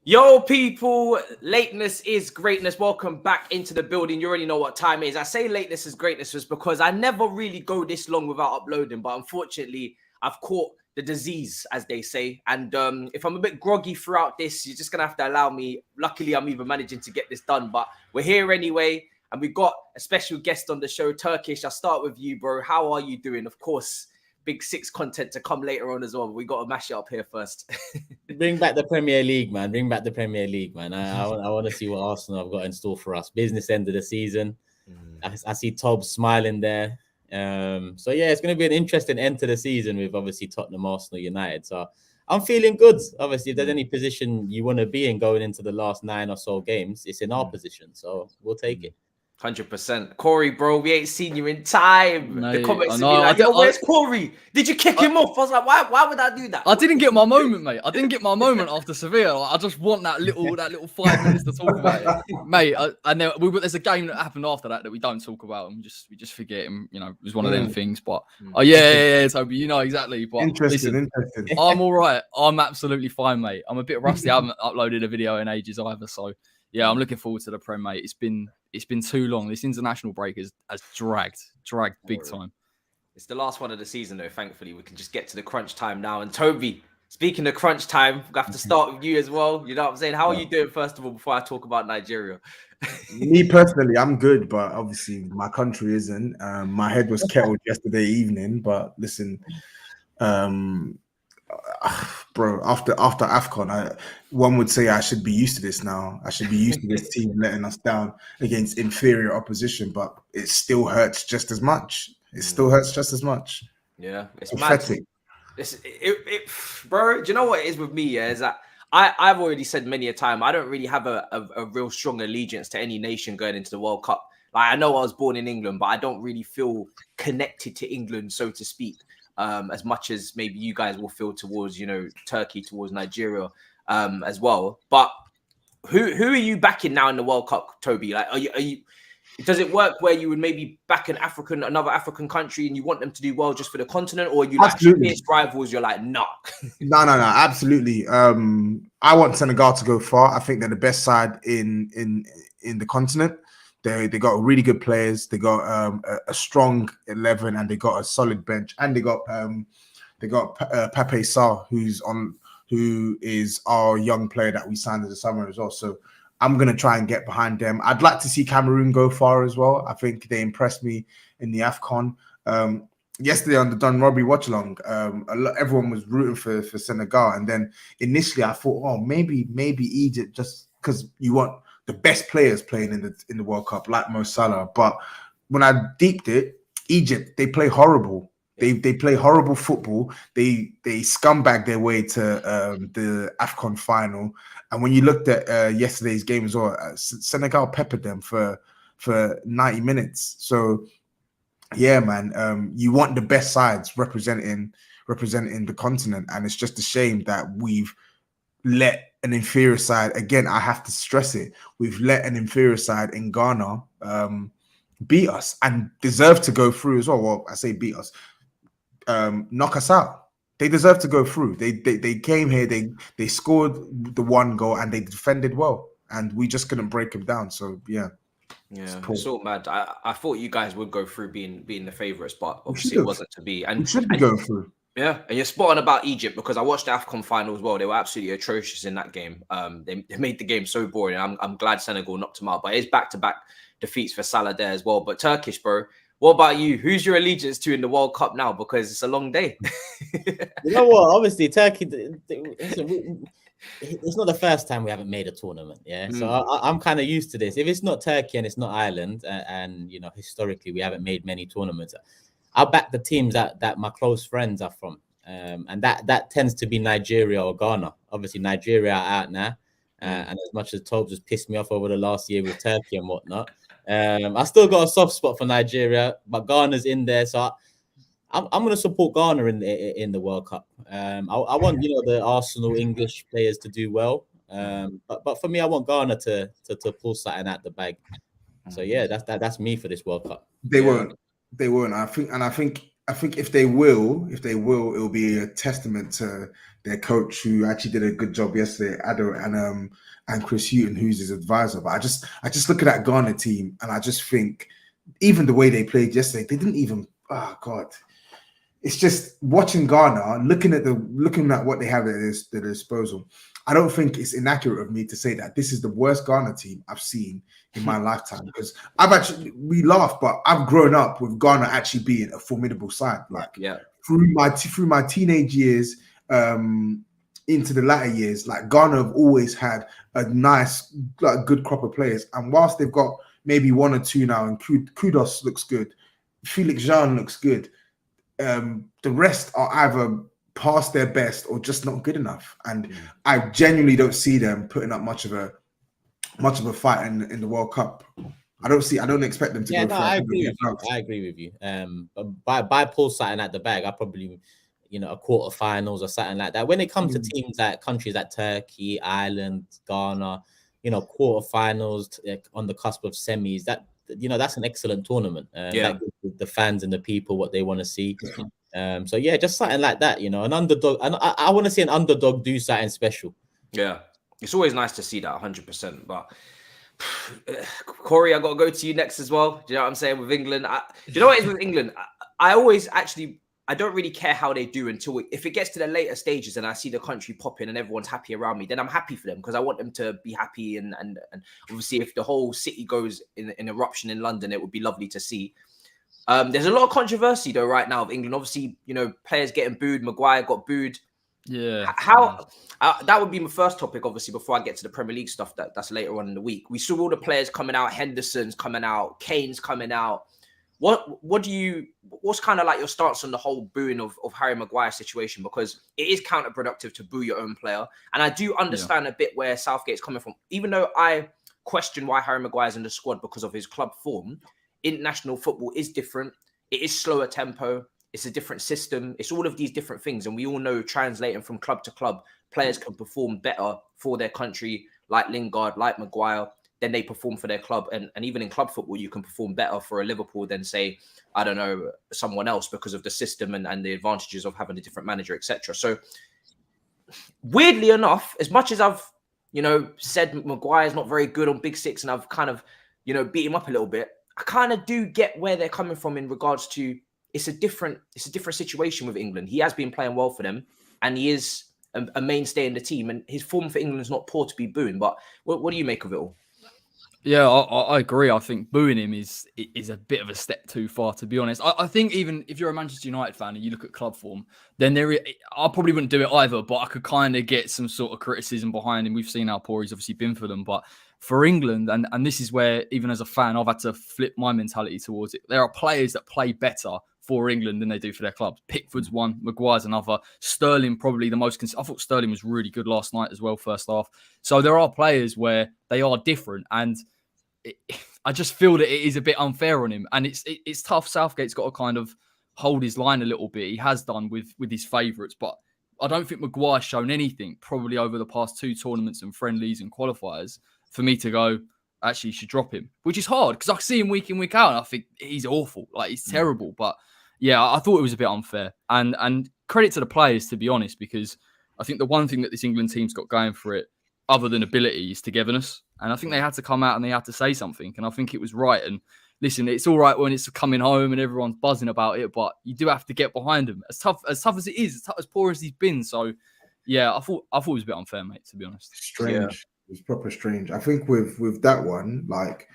Yo, people, lateness is greatness. Welcome back into the building. You already know what time it is. I say lateness is greatness was because I never really go this long without uploading, but unfortunately, I've caught the disease, as they say. And if I'm a bit groggy throughout this, you're just going to have to allow me. Luckily, I'm even managing to get this done, but we're here anyway. And we've got a special guest on the show, Turkish. I'll start with you, bro. How are you doing? Of course, Big Six content to come later on as well. We got to mash it up here first. Bring back the Premier League, man. Bring back the Premier League, man. I want to see what Arsenal have got in store for us. Business end of the season. I see Tobs smiling there. So, yeah, it's going to be an interesting end to the season with, obviously, Tottenham, Arsenal, United. So, I'm feeling good. Obviously, if there's any position you want to be in going into the last 9 or so games, it's in our position. So, we'll take it. 100%. Corey, bro, we ain't seen you in time. No, the comments would be like, yo, where's Corey? Did you kick him off? I was like, why would I do that? I didn't get my moment, mate. I didn't get my moment after Sevilla. Like, I just want that little 5 minutes to talk about it, mate. And then there's a game that happened after that we don't talk about, and we just forget. And you know, it was one of them things. But yeah, Toby, you know exactly. But interesting. I'm all right. I'm absolutely fine, mate. I'm a bit rusty. I haven't uploaded a video in ages either, so yeah, I'm looking forward to the Prem, mate. It's been too long. This international break has dragged big time. It's the last one of the season, though. Thankfully, we can just get to the crunch time now. And Toby, speaking of crunch time, we have to start with you as well. You know what I'm saying? How are you doing, first of all, before I talk about Nigeria? Me personally, I'm good, but obviously my country isn't. My head was kettled yesterday evening, but listen, bro, after AFCON, one would say I should be used to this now. I should be used to this team letting us down against inferior opposition, but it still hurts just as much. Yeah, it's pathetic. Bro, do you know what it is with me? Yeah, is that I've already said many a time, I don't really have a real strong allegiance to any nation going into the World Cup. Like, I know I was born in England, but I don't really feel connected to England, so to speak. As much as maybe you guys will feel towards, you know, Turkey, towards Nigeria as well. But who are you backing now in the World Cup, Toby? Like, are you? Does it work where you would maybe back another African country and you want them to do well just for the continent, or are you like fierce rivals? You're like, nah. No, absolutely. I want Senegal to go far. I think they're the best side in the continent. They got really good players. They got a strong 11, and they got a solid bench. And they got Pape Sarr, who is our young player that we signed in the summer as well. So I'm gonna try and get behind them. I'd like to see Cameroon go far as well. I think they impressed me in the AFCON. Yesterday on the Don Robbie watch along, everyone was rooting for Senegal, and then initially I thought, oh, maybe Egypt, just because you want the best players playing in the World Cup, like Mo Salah. But when I deeped it, Egypt, they play horrible. They play horrible football. They scumbag their way to the AFCON final. And when you looked at yesterday's game as well, Senegal peppered them for 90 minutes. So yeah, man, you want the best sides representing the continent, and it's just a shame that we've let an inferior side, again, I have to stress it, we've let an inferior side in Ghana beat us and deserve to go through as well. Well, I say beat us, knock us out. They deserve to go through. They came here, they scored the one goal and they defended well, and we just couldn't break them down. So yeah. Yeah, it's so mad. I thought you guys would go through being the favourites, but obviously it wasn't to be. And we should be going through. Yeah, and you're spot on about Egypt, because I watched the AFCON final as well. They were absolutely atrocious in that game. They made the game so boring. I'm glad Senegal knocked them out, but it's back-to-back defeats for Salah there as well. But Turkish, bro, what about you? Who's your allegiance to in the World Cup now? Because it's a long day. You know what? Obviously, Turkey. It's not the first time we haven't made a tournament, yeah. So I'm kind of used to this. If it's not Turkey and it's not Ireland, and you know, historically we haven't made many tournaments, I'll back the teams that my close friends are from, and that tends to be Nigeria or Ghana. Obviously, Nigeria are out now, and as much as Tobs has pissed me off over the last year with Turkey and whatnot, I still got a soft spot for Nigeria, but Ghana's in there, so I'm going to support Ghana in the World Cup. I want, you know, the Arsenal English players to do well, but for me, I want Ghana to pull something out the bag. So yeah, that's me for this World Cup. They won't. I think if they will, it'll be a testament to their coach, who actually did a good job yesterday, Ado, and Chris Hughton, who's his advisor. But I just look at that Ghana team, and I just think, even the way they played yesterday, they didn't even. Oh God, it's just watching Ghana, looking at what they have at their disposal. I don't think it's inaccurate of me to say that this is the worst Ghana team I've seen in my lifetime, because we laugh, but I've grown up with Ghana actually being a formidable side. Like through my teenage years, into the latter years, like Ghana have always had a nice, like, good crop of players. And whilst they've got maybe one or two now, and Kudos looks good, Felix Jean looks good, the rest are either past their best or just not good enough. And I genuinely don't see them putting up much of a fight in the World Cup. I don't expect them to go. No, I agree with you. But by Paul starting at the bag, I probably, a quarterfinals or something like that. When it comes to teams like countries like Turkey, Ireland, Ghana, quarterfinals on the cusp of semis, that's an excellent tournament. That gives the fans and the people what they want to see. So yeah, just something like that, an underdog. And I want to see an underdog do something special. Yeah, it's always nice to see that 100%. But Corey, I got to go to you next as well. Do you know what I'm saying with England? Do you know what it is with England? I don't really care how they do until if it gets to the later stages and I see the country popping and everyone's happy around me, then I'm happy for them, because I want them to be happy. And obviously, if the whole city goes in eruption in London, it would be lovely to see. There's a lot of controversy though right now of England. Obviously, players getting booed. Maguire got booed. Yeah. That would be my first topic, obviously, before I get to the Premier League stuff that's later on in the week. We saw all the players coming out. Henderson's coming out. Kane's coming out. What's kind of like your stance on the whole booing of Harry Maguire situation? Because it is counterproductive to boo your own player. And I do understand a bit where Southgate's coming from. Even though I question why Harry Maguire's in the squad because of his club form, international football is different. It is slower tempo. It's a different system. It's all of these different things. And we all know, translating from club to club, players can perform better for their country, like Lingard, like Maguire, then they perform for their club. And even in club football, you can perform better for a Liverpool than, say, I don't know, someone else, because of the system and the advantages of having a different manager, etc. So weirdly enough, as much as I've, said Maguire's not very good on Big Six, and I've kind of, beat him up a little bit, I kind of do get where they're coming from in regards to it's a different situation with England. He has been playing well for them, and he is a mainstay in the team, and his form for England is not poor to be booing. But what do you make of it all? Yeah, I agree. I think booing him is a bit of a step too far, to be honest. I think even if you're a Manchester United fan and you look at club form, then I probably wouldn't do it either, but I could kind of get some sort of criticism behind him. We've seen how poor he's obviously been for them. But for England, and this is where, even as a fan, I've had to flip my mentality towards it. There are players that play better for England than they do for their clubs. Pickford's one, Maguire's another. Sterling probably the most. I thought Sterling was really good last night as well, first half. So there are players where they are different, and I just feel that it is a bit unfair on him, and it's tough. Southgate's got to kind of hold his line a little bit. He has done with his favourites, but I don't think Maguire's shown anything probably over the past 2 tournaments and friendlies and qualifiers for me to go, actually, you should drop him, which is hard because I see him week in, week out, and I think he's awful. Like, he's terrible. But yeah, I thought it was a bit unfair. And credit to the players, to be honest, because I think the one thing that this England team's got going for it, other than ability, is togetherness. And I think they had to come out and they had to say something. And I think it was right. And listen, it's all right when it's coming home and everyone's buzzing about it, but you do have to get behind him. As tough as it is, as poor as he's been. So yeah, I thought it was a bit unfair, mate, to be honest. Strange. Yeah. It was proper strange. I think with that one, like,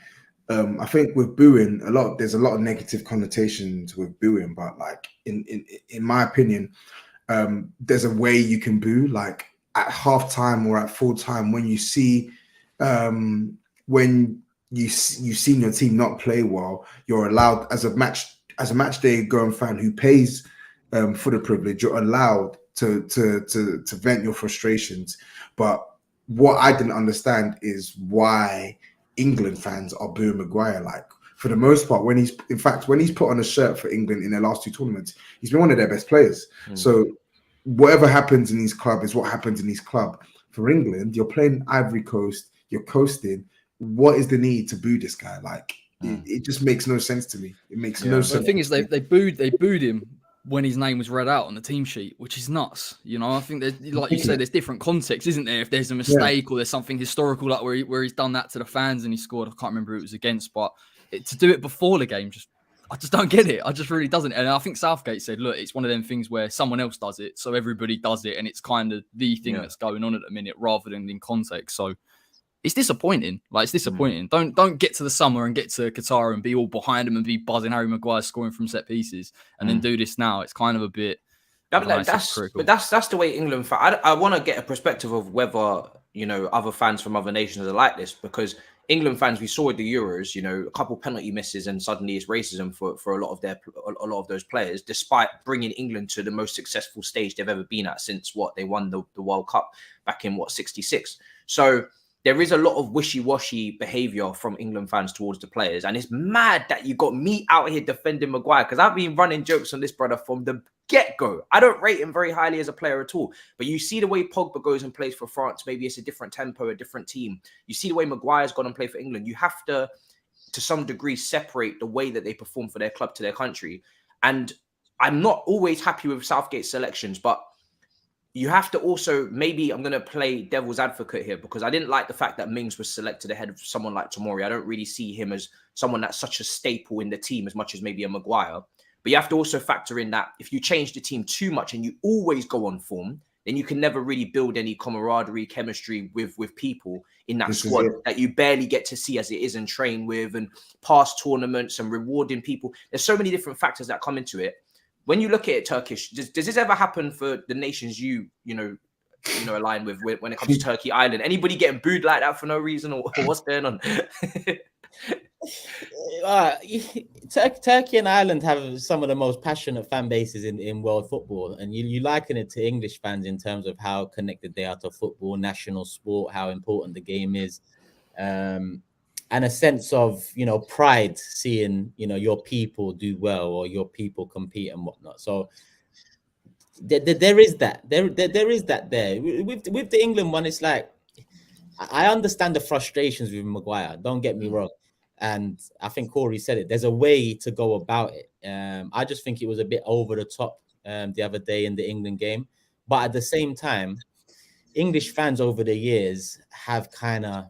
I think with booing, there's a lot of negative connotations with booing, but like in my opinion, there's a way you can boo, like at halftime or at full time, when you see when you've seen your team not play well, you're allowed, as a match day going fan who pays for the privilege, you're allowed to vent your frustrations. But what I didn't understand is why England fans are booing Maguire. Like, for the most part, when he's put on a shirt for England in their last 2 tournaments, he's been one of their best players. So whatever happens in his club is what happens in his club. For England, you're playing Ivory Coast, you're coasting, what is the need to boo this guy? Like, it just makes no sense to me. It makes no But sense. the thing is, they booed him when his name was read out on the team sheet, which is nuts. You know, I think there's, like you said, there's different contexts, isn't there? If there's a mistake or there's something historical, like where he's done that to the fans and he scored, I can't remember who it was against, but to do it before the game, I just don't get it. I just really doesn't. And I think Southgate said, look, it's one of them things where someone else does it, so everybody does it, and it's kind of the thing that's going on at the minute rather than in context. So it's disappointing. Like, it's disappointing. Don't get to the summer and get to Qatar and be all behind him and be buzzing Harry Maguire scoring from set pieces and then do this now. It's kind of a bit. But that's the way England. I want to get a perspective of whether, you know, other fans from other nations are like this, because England fans, we saw at the Euros, you know, a couple penalty misses and suddenly it's racism for a lot of those players, despite bringing England to the most successful stage they've ever been at since they won the World Cup back in 66. So there is a lot of wishy-washy behavior from England fans towards the players. And it's mad that you got me out here defending Maguire, because I've been running jokes on this brother from the get-go. I don't rate him very highly as a player at all. But you see the way Pogba goes and plays for France. Maybe it's a different tempo, a different team. You see the way Maguire's gone and played for England. You have to some degree, separate the way that they perform for their club to their country. And I'm not always happy with Southgate's selections, but you have to also, maybe I'm going to play devil's advocate here, because I didn't like the fact that Mings was selected ahead of someone like Tomori. I don't really see him as someone that's such a staple in the team as much as maybe a Maguire. But you have to also factor in that if you change the team too much and you always go on form, then you can never really build any camaraderie, chemistry with people in that squad that you barely get to see as it is and train with and past tournaments and rewarding people. There's so many different factors that come into it. When you look at it, Turkish, does this ever happen for the nations you align with when it comes to Turkey, Ireland? Anybody getting booed like that for no reason, or what's going on? Turkey and Ireland have some of the most passionate fan bases in world football, and you liken it to English fans in terms of how connected they are to football, national sport, how important the game is, and a sense of pride seeing your people do well or your people compete and whatnot. So there is that. There is that there. With the England one, it's like, I understand the frustrations with Maguire. Don't get me wrong. And I think Corey said it. There's a way to go about it. I just think it was a bit over the top the other day in the England game. But at the same time, English fans over the years have kind of...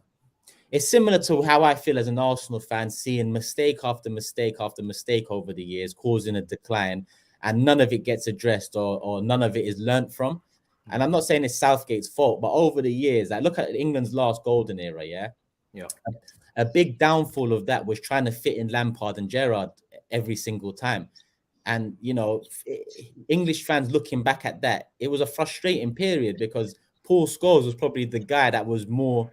It's similar to how I feel as an Arsenal fan, seeing mistake after mistake after mistake over the years, causing a decline, and none of it gets addressed or none of it is learnt from. And I'm not saying it's Southgate's fault, but over the years, I look at England's last golden era, yeah? A big downfall of that was trying to fit in Lampard and Gerrard every single time. And, English fans looking back at that, it was a frustrating period because Paul Scholes was probably the guy that was more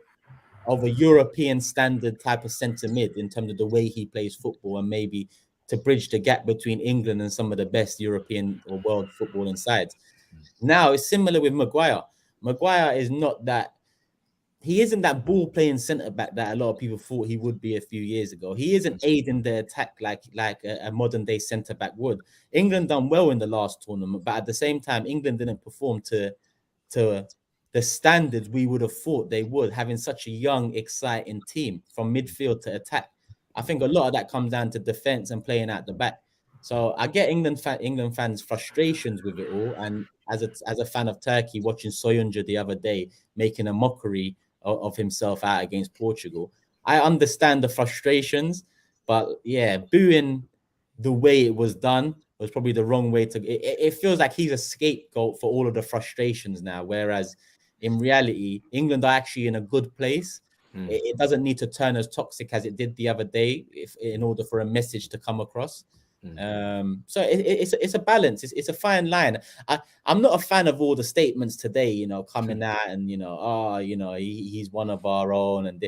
of a European standard type of centre mid in terms of the way he plays football, and maybe to bridge the gap between England and some of the best European or world footballing sides. Now it's similar with Maguire. Maguire is not that... He isn't that ball-playing centre-back that a lot of people thought he would be a few years ago. He isn't aiding the attack like a modern-day centre-back would. England done well in the last tournament, but at the same time, England didn't perform to the standards we would have thought they would, having such a young, exciting team from midfield to attack. I think a lot of that comes down to defence and playing out the back. So I get England fans' frustrations with it all. And as a fan of Turkey, watching Soyuncu the other day making a mockery of himself out against Portugal, I understand the frustrations. But yeah, booing the way it was done was probably the wrong way to... It feels like he's a scapegoat for all of the frustrations now, whereas in reality, England are actually in a good place. It doesn't need to turn as toxic as it did the other day in order for a message to come across. So it's a balance. It's a fine line. I'm not a fan of all the statements today, coming out and, he's one of our own. And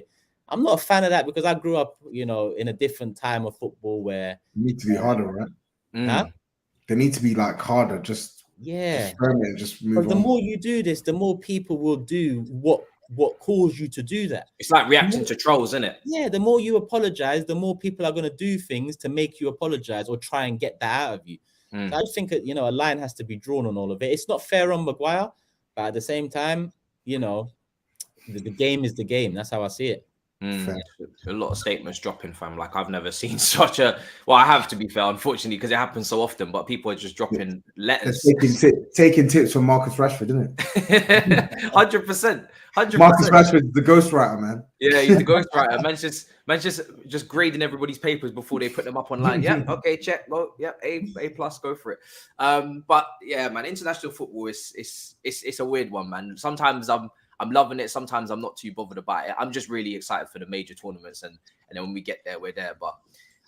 I'm not a fan of that because I grew up, in a different time of football where... You need to be harder, right? Huh? They need to be harder. Just move on. The more you do this, the more people will do what caused you to do that. It's like reacting to trolls, isn't it? Yeah, the more you apologize, the more people are going to do things to make you apologize or try and get that out of you. So I just think a line has to be drawn on all of it. It's not fair on Maguire, but at the same time, the game is the game. That's how I see it. Fair. A lot of statements dropping, fam. Like I've never seen such a. Well, I have, to be fair, unfortunately, because it happens so often. But people are just dropping letters. Taking tips from Marcus Rashford, isn't it? 100%. 100%. Marcus Rashford, the ghostwriter, man. Yeah, he's the ghostwriter. Man's just grading everybody's papers before they put them up online. Yeah, okay, check. Well, yeah, A plus, go for it. But yeah, man, international football is a weird one, man. Sometimes I'm loving it. Sometimes I'm not too bothered about it. I'm just really excited for the major tournaments, and then when we get there, we're there. But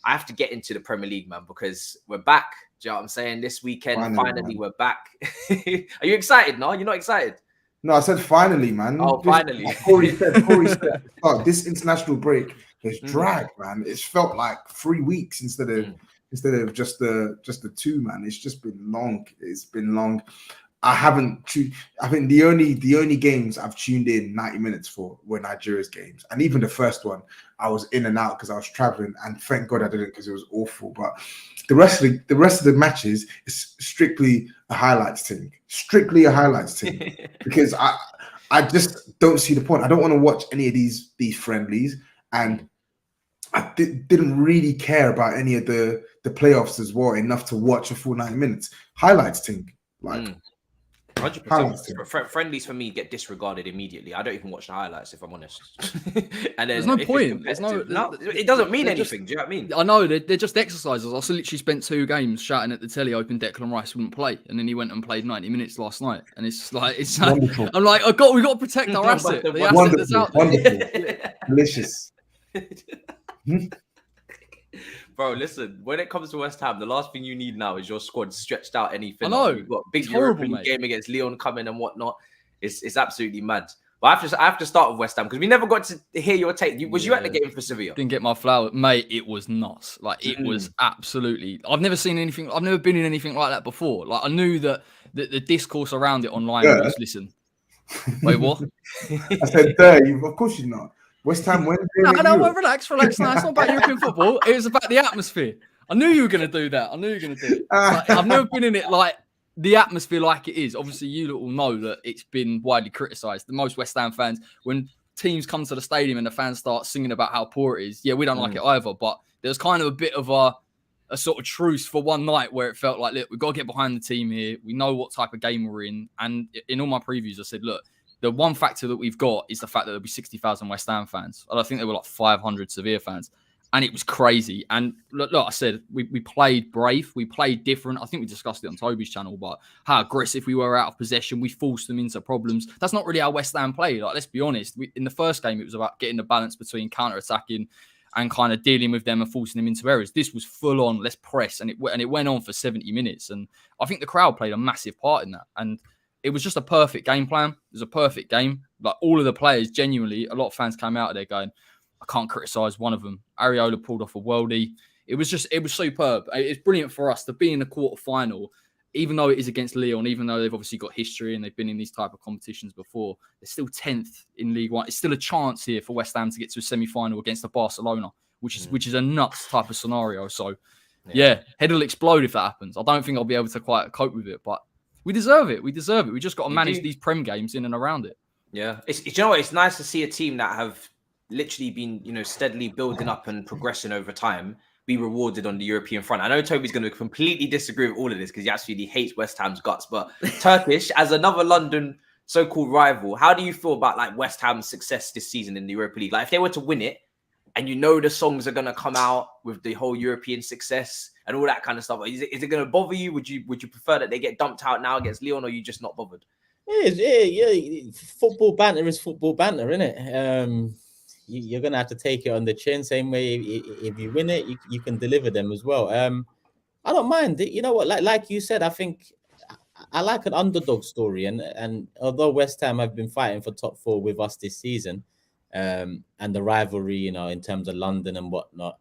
I have to get into the Premier League, man, because we're back. Do you know what I'm saying? This weekend, finally we're back. Are you excited? No, you're not excited. No, I said finally, man. Oh, finally. Corey said, oh, this international break has dragged, man. It's felt like 3 weeks instead of just the 2, man. It's just been long. It's been long. I think the only games I've tuned in 90 minutes for were Nigeria's games, and even the first one I was in and out because I was traveling, and thank God I didn't because it was awful. But the rest of the matches is strictly a highlights thing, because I just don't see the point. I don't want to watch any of these friendlies, and I didn't really care about any of the playoffs as well enough to watch a full 90 minutes. Highlights thing, like. 100%. Friendlies for me get disregarded immediately. I don't even watch the highlights if I'm honest. And there's no point. It doesn't mean anything. Do you know what I mean? I know they're just exercises. I literally spent 2 games shouting at the telly, hoping Declan Rice wouldn't play, and then he went and played 90 minutes last night. And it's like I'm like, we got to protect our asset. The asset that's out there. Wonderful, delicious. Bro, listen, when it comes to West Ham, the last thing you need now is your squad stretched out any thinner. I know. You've got a big European game against Lyon coming and whatnot. It's absolutely mad. But I have to start with West Ham because we never got to hear your take. Was you at the game for Sevilla? Didn't get my flower. Mate, it was nuts. Like, it was absolutely... I've never seen anything... I've never been in anything like that before. Like, I knew that the discourse around it online was, listen... Wait, what? I said, of course you're not. West Ham went. No, relax. No, it's not about European football. It was about the atmosphere. I knew you were going to do that. Like, I've never been in it like the atmosphere like it is. Obviously, you all know that it's been widely criticised. The most West Ham fans, when teams come to the stadium and the fans start singing about how poor it is, yeah, we don't like it either. But there's kind of a bit of a sort of truce for one night where it felt like, look, we've got to get behind the team here. We know what type of game we're in. And in all my previews, I said, look, the one factor that we've got is the fact that there'll be 60,000 West Ham fans. I think there were like 500 Sevilla fans. And it was crazy. And look, I said, we played brave. We played different. I think we discussed it on Tobs Channel, but how aggressive we were out of possession. We forced them into problems. That's not really how West Ham played. Like, let's be honest. In the first game, it was about getting the balance between counter-attacking and kind of dealing with them and forcing them into errors. This was full on, let's press. And it went on for 70 minutes. And I think the crowd played a massive part in that. And it was just a perfect game plan. It was a perfect game. Like, all of the players, genuinely, a lot of fans came out of there going, I can't criticise one of them. Areola pulled off a worldie. It was superb. It's brilliant for us to be in the quarterfinal, even though it is against Lyon, even though they've obviously got history and they've been in these type of competitions before. They're still 10th in League One. It's still a chance here for West Ham to get to a semi-final against the Barcelona, which is a nuts type of scenario. So, yeah, head will explode if that happens. I don't think I'll be able to quite cope with it, but we deserve it. We just got to manage these Prem games in and around it. Yeah. You know what? It's nice to see a team that have literally been, steadily building up and progressing over time be rewarded on the European front. I know Toby's going to completely disagree with all of this because he absolutely hates West Ham's guts, but Turkish, as another London so-called rival, how do you feel about like West Ham's success this season in the Europa League? Like, if they were to win it and the songs are going to come out with the whole European success and all that kind of stuff, is it going to bother you? Would you prefer that they get dumped out now against Lyon, or are you just not bothered? Yeah. Football banter is football banter, isn't it? You're going to have to take it on the chin. Same way, if you win it, you can deliver them as well. I don't mind. You know what? Like you said, I think I like an underdog story. And although West Ham have been fighting for top 4 with us this season, and the rivalry, in terms of London and whatnot,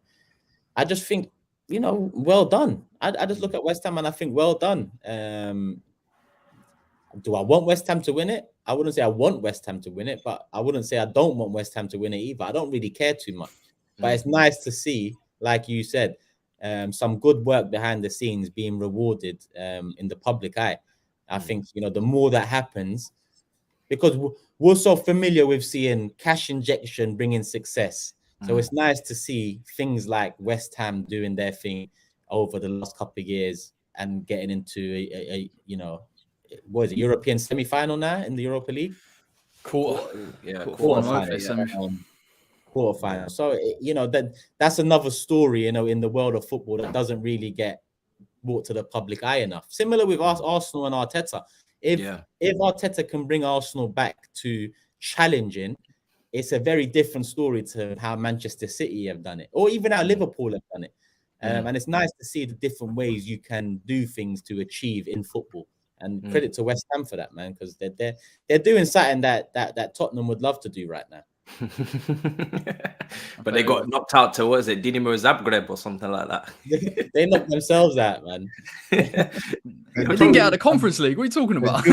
I just think, well done. I just look at West Ham and I think, well done. Do I want West Ham to win it? I wouldn't say I want West Ham to win it, but I wouldn't say I don't want West Ham to win it either. I don't really care too much. But it's nice to see, like you said, some good work behind the scenes being rewarded in the public eye. I think, the more that happens, because we're so familiar with seeing cash injection bringing success. So it's nice to see things like West Ham doing their thing over the last couple of years and getting into a you know, what is it, European semi-final now in the Europa League? Quarterfinal. Quarterfinal. So you know, that's another story, you know, in the world of football that doesn't really get brought to the public eye enough. Similar with Arsenal and Arteta. If Arteta can bring Arsenal back to challenging, it's a very different story to how Manchester City have done it, or even how Liverpool have done it. And it's nice to see the different ways you can do things to achieve in football. And credit to West Ham for that, man, because they're doing something that Tottenham would love to do right now. But they got knocked out to, what is it, Dinamo Zagreb or something like that. They knocked themselves out, man. We didn't get out of the Conference League. What are you talking about?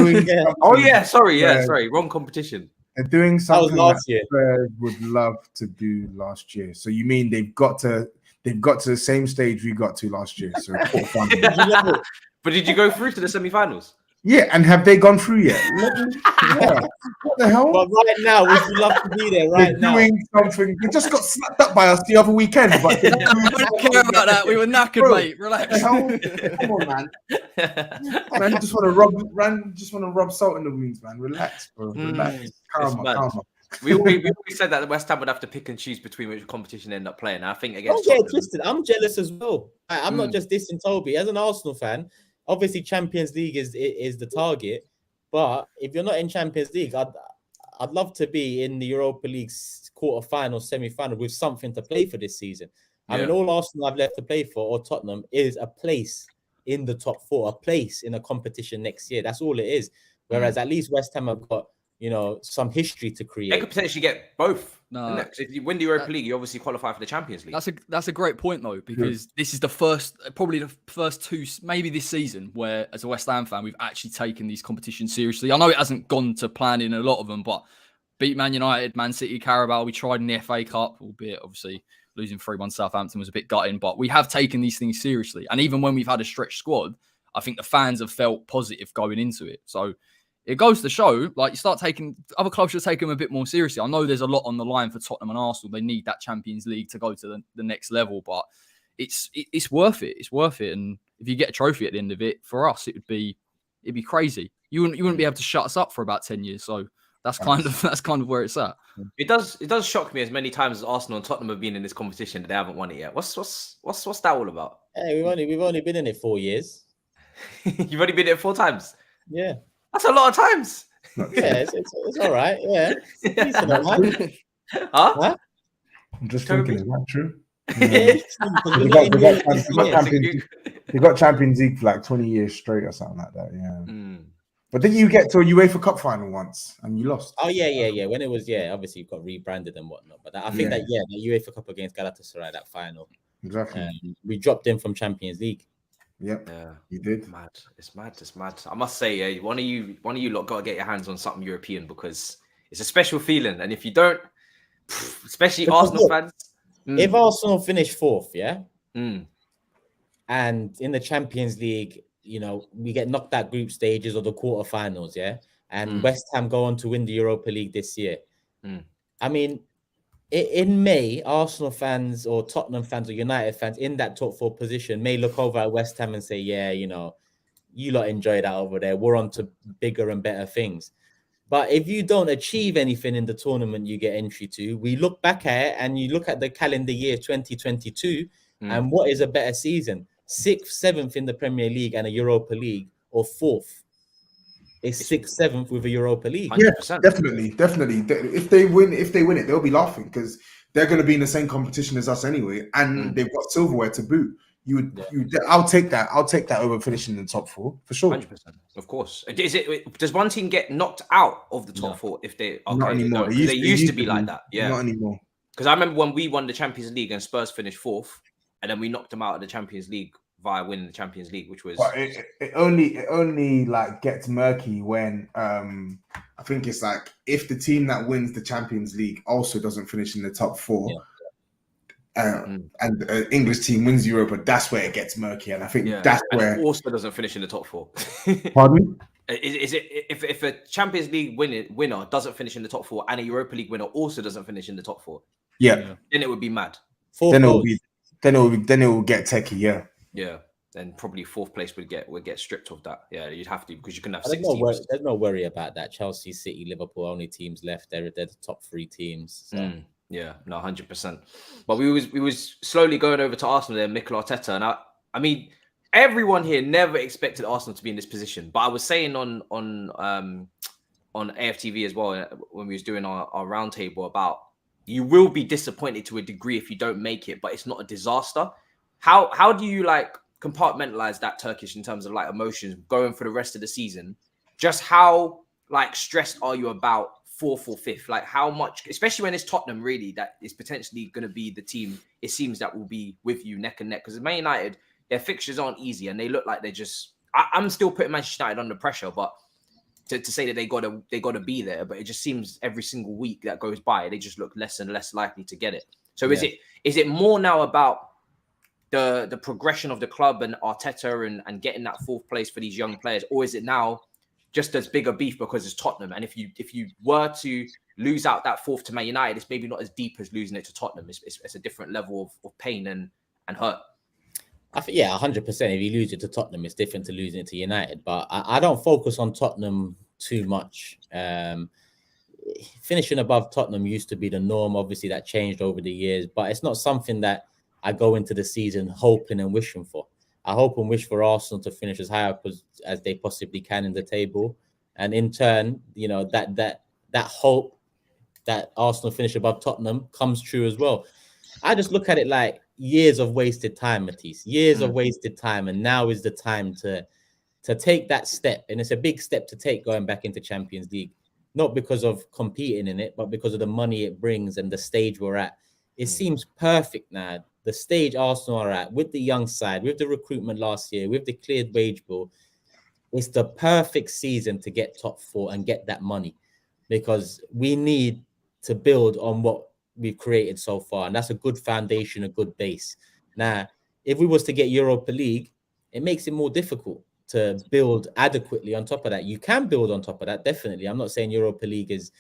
Sorry, wrong competition. They're doing something last year. Spurs would love to do last year. So you mean they've got to the same stage we got to last year? So quarterfinal. But did you go through to the semi-finals? Yeah, and have they gone through yet? Yeah. What the hell? But right now, we would love to be there right now. Doing something. They just got slapped up by us the other weekend. But I don't care about that. We were knackered, mate. Relax. Come on, man. Man, just want to rub salt in the wounds, man. Relax, bro. Relax. Calm. We always said that the West Ham would have to pick and choose between which competition they end up playing. I think against. Oh yeah, twisted. I'm jealous as well. I'm not just dissing Toby. As an Arsenal fan, obviously Champions League is the target. But if you're not in Champions League, I'd love to be in the Europa League's quarterfinal, semi-final with something to play for this season. I mean, all Arsenal have left to play for, or Tottenham, is a place in the top four, a place in a competition next year. That's all it is. Whereas at least West Ham have got, you know, some history to create. They could potentially get both. No, if you win the Europa League, you obviously qualify for the Champions League. That's a great point though, because this is probably the first two, maybe this season, where as a West Ham fan we've actually taken these competitions seriously. I know it hasn't gone to plan in a lot of them, but beat Man United, Man City, Carabao. We tried in the FA Cup, albeit obviously losing 3-1 Southampton was a bit gutting, but we have taken these things seriously. And even when we've had a stretched squad, I think the fans have felt positive going into it. So it goes to show, like, you start taking other clubs should take them a bit more seriously. I know there's a lot on the line for Tottenham and Arsenal. They need that Champions League to go to the next level, but it's worth it. It's worth it. And if you get a trophy at the end of it, for us, it'd be crazy. You wouldn't be able to shut us up for about 10 years. So that's kind of where it's at. It does shock me as many times as Arsenal and Tottenham have been in this competition that they haven't won it yet. What's that all about? Hey, we've only been in it 4 years. You've only been in it 4 times. Yeah. That's a lot of times. Yeah, it's all right. Yeah. Huh? I'm just thinking, is that true? They got Champions League for like 20 years straight or something like that. Yeah. But didn't you get to a UEFA Cup final once and you lost? Oh yeah. When it was, obviously it got rebranded and whatnot. But I think the UEFA Cup against Galatasaray, that final. Exactly. We dropped in from Champions League. Yep. Yeah, you did. It's mad. I must say, one of you lot got to get your hands on something European, because it's a special feeling. And if you don't, especially Arsenal fans, if Arsenal finish 4th, and in the Champions League, you know, we get knocked out group stages or the quarterfinals, and West Ham go on to win the Europa League this year. I mean, in May, Arsenal fans or Tottenham fans or United fans in that top 4 position may look over at West Ham and say, yeah, you know, you lot enjoy that over there. We're on to bigger and better things. But if you don't achieve anything in the tournament you get entry to, we look back at it and you look at the calendar year 2022, and what is a better season? 6th, 7th in the Premier League and a Europa League, or 4th? It's 6th, 7th with a Europa League. 100%. Yeah, definitely. If they win it, they'll be laughing because they're going to be in the same competition as us anyway, and they've got silverware to boot. I'll take that. I'll take that over finishing in the top 4 for sure. 100%, of course. Does one team get knocked out of the top 4 if they? Okay, not anymore. They used to be like that. Yeah, not anymore. Because I remember when we won the Champions League and Spurs finished 4th, and then we knocked them out of the Champions League via winning the Champions League, which was. But it only like gets murky when I think it's like if the team that wins the Champions League also doesn't finish in the top 4. And the English team wins Europa, that's where it gets murky, and I think that's where it also doesn't finish in the top 4. Pardon? Is it if a Champions League winner doesn't finish in the top 4 and a Europa League winner also doesn't finish in the top 4? Yeah. Then it would be mad. Then it will get techie. Yeah. Yeah. Then probably 4th place would get stripped of that. Yeah, you'd have to, because you can have There's 6 teams. there's no worry about that. Chelsea, City, Liverpool, only teams left. They're the top 3 teams. So. Yeah, no, 100%. But we was slowly going over to Arsenal there, Mikel Arteta, and I mean, everyone here never expected Arsenal to be in this position. But I was saying on AFTV as well when we was doing our roundtable about, you will be disappointed to a degree if you don't make it, but it's not a disaster. How do you like compartmentalize that, Turkish, in terms of like emotions going for the rest of the season? Just how like stressed are you about 4th or 5th? Like how much, especially when it's Tottenham, really, that is potentially going to be the team, it seems, that will be with you neck and neck, because Man United, their fixtures aren't easy and they look like they're just, I'm still putting Manchester United under pressure, but to say that they gotta be there, but it just seems every single week that goes by, they just look less and less likely to get it. So is it more now about the progression of the club and Arteta and getting that 4th place for these young players, or is it now just as big a beef because it's Tottenham? And if you were to lose out that 4th to Man United, it's maybe not as deep as losing it to Tottenham. It's a different level of pain and hurt. I think, 100%. If you lose it to Tottenham, it's different to losing it to United. But I don't focus on Tottenham too much. Finishing above Tottenham used to be the norm. Obviously, that changed over the years, but it's not something that I go into the season hoping and wishing for. I hope and wish for Arsenal to finish as high up as they possibly can in the table, and in turn, you know, that hope that Arsenal finish above Tottenham comes true as well. I just look at it like years of wasted time, Matisse. Years of wasted time, and now is the time to take that step. And it's a big step to take going back into Champions League, not because of competing in it, but because of the money it brings and the stage we're at. It seems perfect now. The stage Arsenal are at, with the young side, with the recruitment last year, with the cleared wage bill, it's the perfect season to get top 4 and get that money, because we need to build on what we've created so far. And that's a good foundation, a good base. Now, if we was to get Europa League, it makes it more difficult to build adequately on top of that. You can build on top of that, definitely. I'm not saying Europa League is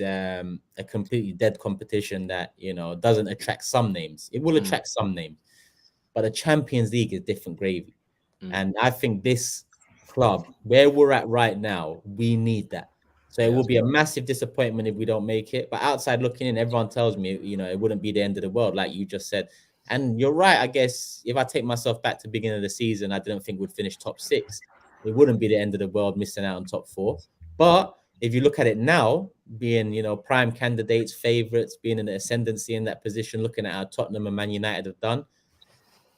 a completely dead competition that, you know, doesn't attract some names. It will attract some names, but the Champions League is different gravy. And I think this club, where we're at right now, we need that. So it will be a massive disappointment if we don't make it. But outside looking in, everyone tells me, you know, it wouldn't be the end of the world, like you just said. And you're right, I guess. If I take myself back to the beginning of the season, I didn't think we'd finish top 6. It wouldn't be the end of the world missing out on top 4. But if you look at it now, being, you know, prime candidates, favorites, being in the ascendancy in that position, looking at how Tottenham and Man United have done,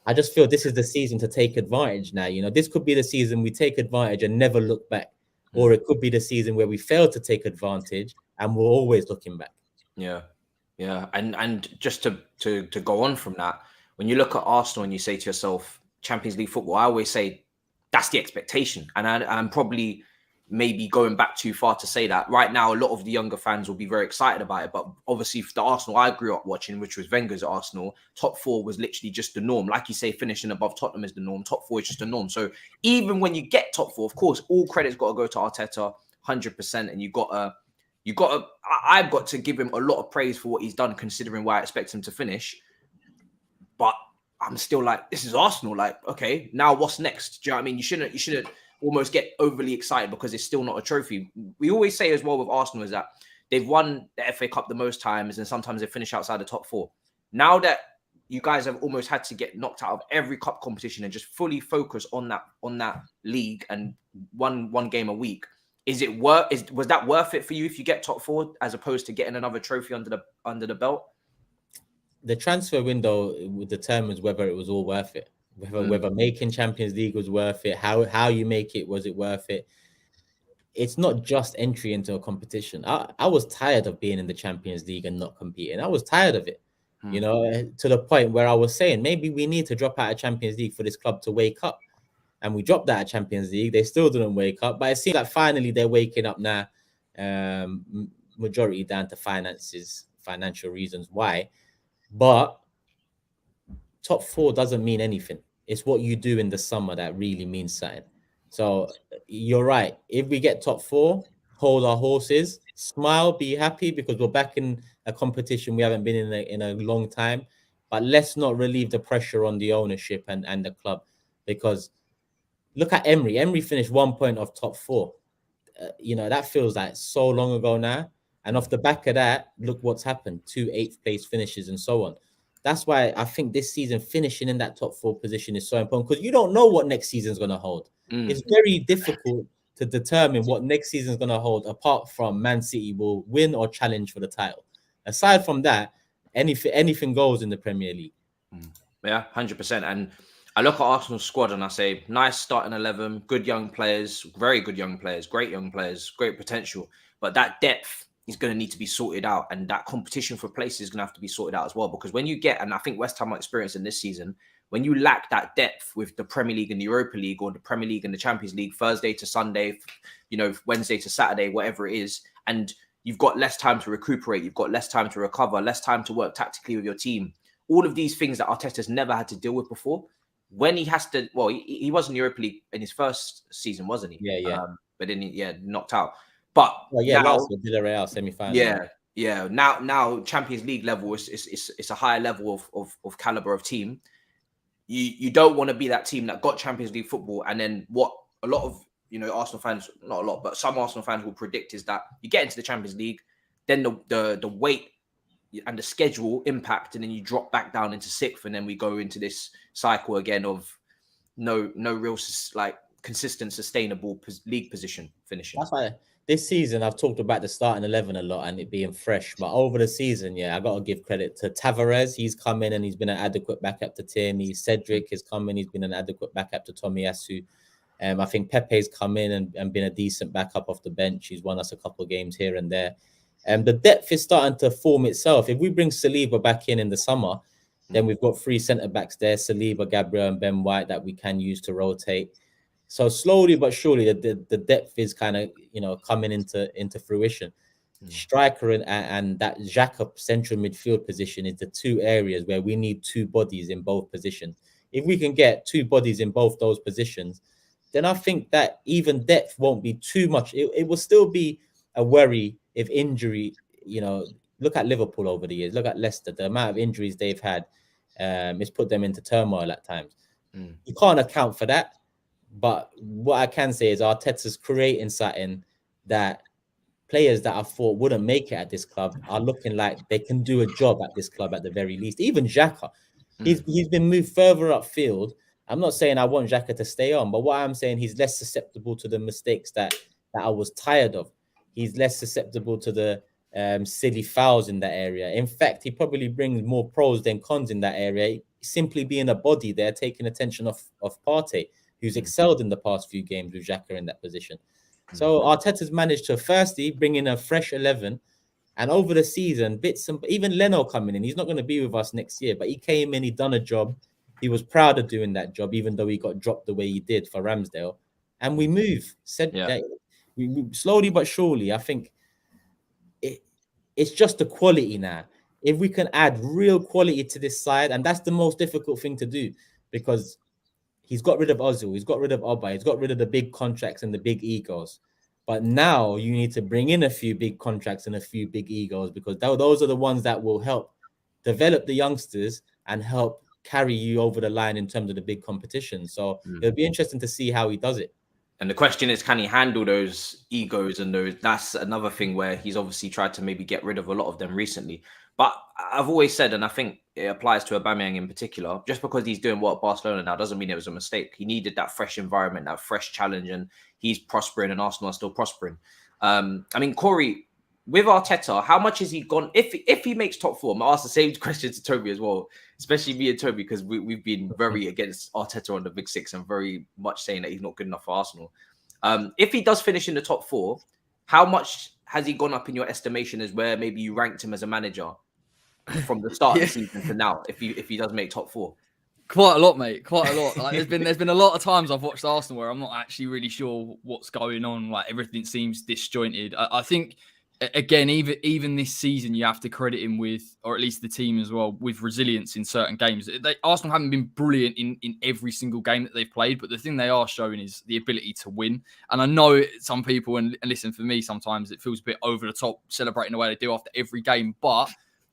I just feel this is the season to take advantage now. You know, this could be the season we take advantage and never look back. Or it could be the season where we fail to take advantage and we're always looking back. Yeah. And just to go on from that, when you look at Arsenal and you say to yourself, Champions League football, I always say that's the expectation. And I'm probably maybe going back too far to say that. Right now, a lot of the younger fans will be very excited about it. But obviously, for the Arsenal I grew up watching, which was Wenger's Arsenal, top 4 was literally just the norm. Like you say, finishing above Tottenham is the norm. Top 4 is just the norm. So even when you get top 4, of course, all credit's got to go to Arteta, 100%. And I've got to give him a lot of praise for what he's done, considering where I expect him to finish. But I'm still like, this is Arsenal. Like, okay, now what's next? Do you know what I mean? You shouldn't almost get overly excited because it's still not a trophy. We always say as well with Arsenal is that they've won the FA Cup the most times, and sometimes they finish outside the top 4. Now that you guys have almost had to get knocked out of every cup competition and just fully focus on that league and one game a week, was that worth it for you if you get top 4 as opposed to getting another trophy under the belt? The transfer window determines whether it was all worth it. Whether making Champions League was worth it, how you make it, was it worth it? It's not just entry into a competition. I was tired of being in the Champions League and not competing. I was tired of it, you know, to the point where I was saying maybe we need to drop out of Champions League for this club to wake up. And we dropped out of Champions League. They still didn't wake up, but it seems like finally they're waking up now. Majority down to financial reasons why. But top 4 doesn't mean anything. It's what you do in the summer that really means something. So you're right. If we get top 4, hold our horses, smile, be happy, because we're back in a competition we haven't been in a long time. But let's not relieve the pressure on the ownership and the club, because look at Emery. Emery finished 1 point off top 4. That feels like so long ago now. And off the back of that, look what's happened: 2 8th place finishes and so on. That's why I think this season finishing in that top 4 position is so important, because you don't know what next season's going to hold. It's very difficult to determine what next season's going to hold, apart from Man City will win or challenge for the title. Aside from that, anything goes in the Premier League. Yeah, 100%. And I look at Arsenal's squad and I say, nice starting 11, good young players, very good young players, great young players, great potential. But that depth is going to need to be sorted out. And that competition for places is going to have to be sorted out as well. Because when you get, and I think West Ham are experiencing this season, when you lack that depth with the Premier League and the Europa League, or the Premier League and the Champions League, Thursday to Sunday, Wednesday to Saturday, whatever it is, and you've got less time to recuperate, you've got less time to recover, less time to work tactically with your team. All of these things that Arteta's never had to deal with before. When he has to, he was in the Europa League in his first season, wasn't he? Yeah. But then knocked out. But now, last with Villarreal semi-final. Yeah. Now Champions League level is a higher level of caliber of team. You don't want to be that team that got Champions League football, and then what a lot of Arsenal fans, not a lot, but some Arsenal fans will predict is that you get into the Champions League, then the weight and the schedule impact, and then you drop back down into 6th, and then we go into this cycle again of no real consistent, sustainable league position finishing. That's why this season I've talked about the starting 11 a lot and it being fresh, but over the season, I got to give credit to Tavares. He's come in and he's been an adequate backup to Tierney. Cedric has come in, he's been an adequate backup to Tomiyasu. I think Pepe's come in and been a decent backup off the bench. He's won us a couple of games here and there. The depth is starting to form itself. If we bring Saliba back in the summer, then we've got 3 centre-backs there, Saliba, Gabriel and Ben White, that we can use to rotate. So slowly but surely, the depth is kind of, coming into fruition. Striker and that Xhaka central midfield position is the 2 areas where we need 2 bodies in both positions. If we can get 2 bodies in both those positions, then I think that even depth won't be too much. It will still be a worry if injury, look at Liverpool over the years, look at Leicester, the amount of injuries they've had, it's put them into turmoil at times. You can't account for that. But what I can say is Arteta's creating something that players that I thought wouldn't make it at this club are looking like they can do a job at this club at the very least. Even Xhaka, he's been moved further upfield. I'm not saying I want Xhaka to stay on, but what I'm saying, he's less susceptible to the mistakes that I was tired of. He's less susceptible to the silly fouls in that area. In fact, he probably brings more pros than cons in that area, simply being a body there, taking attention off Partey, who's excelled in the past few games with Xhaka in that position. So Arteta's managed to firstly bring in a fresh 11, and over the season, even Leno coming in, he's not going to be with us next year, but he came in, he done a job. He was proud of doing that job, even though he got dropped the way he did for Ramsdale. And we move. We slowly but surely, I think it's just the quality now. If we can add real quality to this side, and that's the most difficult thing to do, because he's got rid of Ozil, he's got rid of Oba, he's got rid of the big contracts and the big egos. But now you need to bring in a few big contracts and a few big egos, because those are the ones that will help develop the youngsters and help carry you over the line in terms of the big competition. So it'll be interesting to see how he does it. And the question is, can he handle those egos and those? That's another thing where he's obviously tried to maybe get rid of a lot of them recently. But I've always said, and I think it applies to Aubameyang in particular, just because he's doing well at Barcelona now doesn't mean it was a mistake. He needed that fresh environment, that fresh challenge, and he's prospering and Arsenal are still prospering. I mean, Corey, with Arteta, how much has he gone? If he makes top 4, I'm going to ask the same question to Toby as well, especially me and Toby, because we've been very against Arteta on the Big 6 and very much saying that he's not good enough for Arsenal. If he does finish in the top 4, how much has he gone up in your estimation as where maybe you ranked him as a manager from the start of the season to now, if he does make top 4? Quite a lot, mate. Quite a lot. Like, there's been a lot of times I've watched Arsenal where I'm not actually really sure what's going on. Like, everything seems disjointed. I think again, even this season, you have to credit him with, or at least the team as well, with resilience in certain games. Arsenal haven't been brilliant in every single game that they've played, but the thing they are showing is the ability to win. And I know some people, and listen, for me, sometimes it feels a bit over the top, celebrating the way they do after every game, but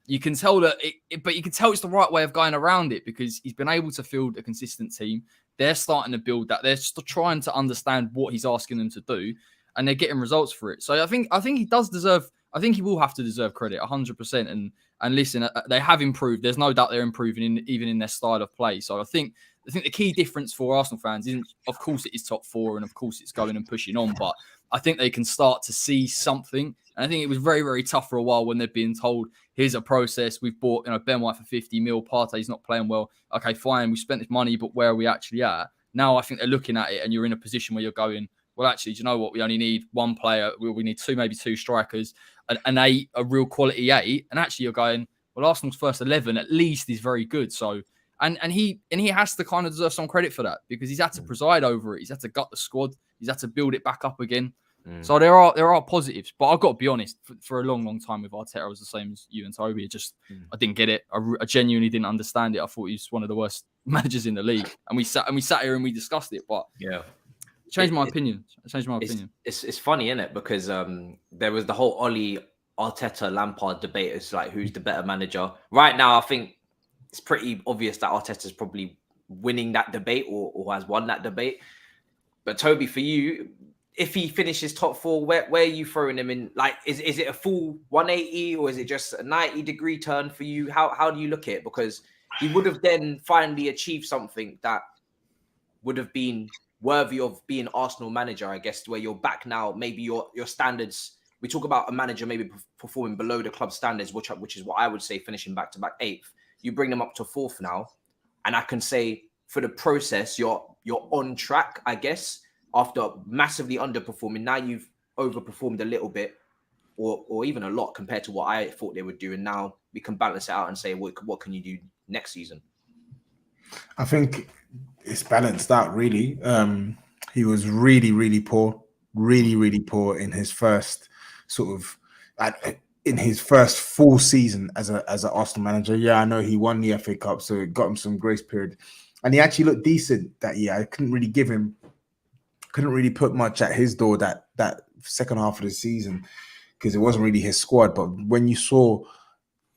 you can tell that you can tell it's the right way of going around it, because he's been able to field a consistent team. They're starting to build that. They're just trying to understand what he's asking them to do, and they're getting results for it. So I think he does deserve. I think he will have to deserve credit 100%. And listen, they have improved. There's no doubt they're improving even in their style of play. So I think the key difference for Arsenal fans isn't, of course, it is top four, and of course it's going and pushing on. But I think they can start to see something. And I think it was very, very tough for a while when they're being told, here's a process. We've bought, Ben White for 50 mil. Partey's not playing well. Okay, fine. We spent this money, but where are we actually at? Now I think they're looking at it, and you're in a position where you're going, well, actually, do you know what? We only need one player. We need maybe two strikers, a real quality 8. And actually, you're going, well, Arsenal's first 11 at least is very good. So, and he has to kind of deserve some credit for that, because he's had to preside over it. He's had to gut the squad. He's had to build it back up again. So there are positives, but I've got to be honest. For a long, long time with Arteta, I was the same as you and Toby. I didn't get it. I genuinely didn't understand it. I thought he was one of the worst managers in the league, and we sat here and we discussed it. But yeah. Changed my opinion. It's funny, isn't it? Because there was the whole Oli, Arteta, Lampard debate. It's like, who's the better manager? Right now, I think it's pretty obvious that Arteta's probably winning that debate, or has won that debate. But Toby, for you, if he finishes top 4, where are you throwing him in? Like, is it a full 180, or is it just a 90-degree turn for you? How do you look at it? Because he would have then finally achieved something that would have been worthy of being Arsenal manager, I guess, where you're back now. Maybe your standards. We talk about a manager maybe performing below the club standards, which is what I would say, finishing back to back 8th. You bring them up to 4th now, and I can say for the process, you're on track, I guess. After massively underperforming, now you've overperformed a little bit, or even a lot compared to what I thought they would do, and now we can balance it out and say, what can you do next season? I think it's balanced out, really. He was really, really poor in his first in his first full season as an Arsenal manager. Yeah, I know he won the FA Cup, so it got him some grace period, and he actually looked decent that year. I couldn't really put much at his door that second half of the season, because it wasn't really his squad. But when you saw